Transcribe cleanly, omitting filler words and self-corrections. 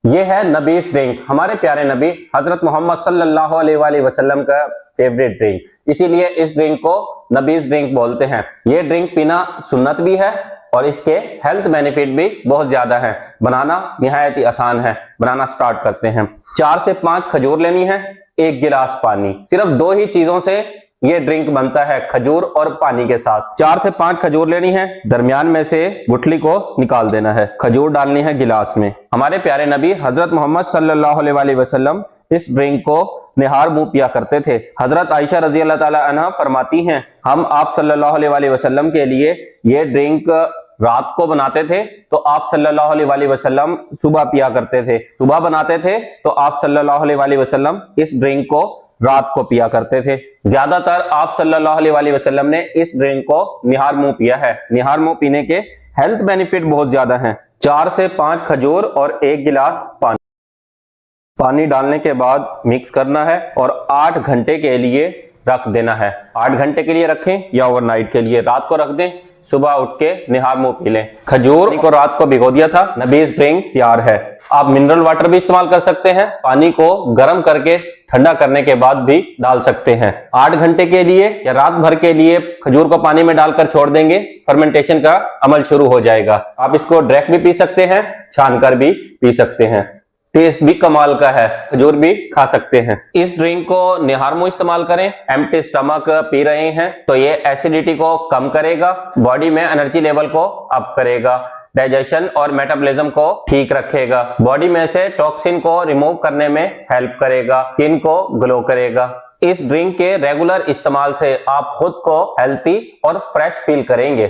ये है नबीस ड्रिंक, हमारे प्यारे नबी हजरत मोहम्मद सल्लल्लाहु अलैहि वसल्लम का फेवरेट ड्रिंक, इसीलिए इस ड्रिंक को नबीस ड्रिंक बोलते हैं। ये ड्रिंक पीना सुन्नत भी है और इसके हेल्थ बेनिफिट भी बहुत ज्यादा है। बनाना निहायत ही आसान है। बनाना स्टार्ट करते हैं। 4 से 5 खजूर लेनी है, 1 गिलास पानी, सिर्फ 2 ही चीजों से ये ड्रिंक बनता है, खजूर और पानी के साथ। 4 से 5 खजूर लेनी है, दरमियान में से गुठली को निकाल देना है, खजूर डालनी है गिलास में। हमारे प्यारे नबी हजरत मोहम्मद सल्लल्लाहु अलैहि वसल्लम इस ड्रिंक को निहार मुंह पिया करते थे। हजरत आयशा रजी अल्लाह ताला अन्हा फरमाती हैं, हम आप सल्लल्लाहु अलैहि वसल्लम के लिए ये ड्रिंक रात को बनाते थे तो आप सल्लल्लाहु अलैहि वसल्लम सुबह पिया करते थे। सुबह बनाते थे तो आप सल्लल्लाहु अलैहि वसल्लम इस ड्रिंक को रात को पिया करते थे। ज्यादातर आप सल्लल्लाहु अलैहि वसल्लम ने इस ड्रिंक को निहार मुंह पिया है। निहार मुंह पीने के हेल्थ बेनिफिट बहुत ज्यादा हैं। 4 से 5 खजूर और 1 गिलास पानी। पानी डालने के बाद मिक्स करना है और 8 घंटे के लिए रख देना है। 8 घंटे के लिए रखें या ओवरनाइट के लिए, रात को रख दें, सुबह उठ के निहार मुंह पी लें। खजूर को रात को भिगो दिया था, नबीस ड्रिंक तैयार है। आप मिनरल वाटर भी इस्तेमाल कर सकते हैं, पानी को गर्म करके ठंडा करने के बाद भी डाल सकते हैं। 8 घंटे के लिए या रात भर के लिए खजूर को पानी में डालकर छोड़ देंगे, फर्मेंटेशन का अमल शुरू हो जाएगा। आप इसको डायरेक्ट भी पी सकते हैं, छानकर भी पी सकते हैं। टेस्ट भी कमाल का है, खजूर भी खा सकते हैं। इस ड्रिंक को निहार मुंह इस्तेमाल करें। एम्प्टी स्टमक पी रहे हैं तो ये एसिडिटी को कम करेगा, बॉडी में एनर्जी लेवल को अप करेगा, डाइजेशन और मेटाबॉलिज्म को ठीक रखेगा, बॉडी में से टॉक्सिन को रिमूव करने में हेल्प करेगा, स्किन को ग्लो करेगा। इस ड्रिंक के रेगुलर इस्तेमाल से आप खुद को हेल्थी और फ्रेश फील करेंगे।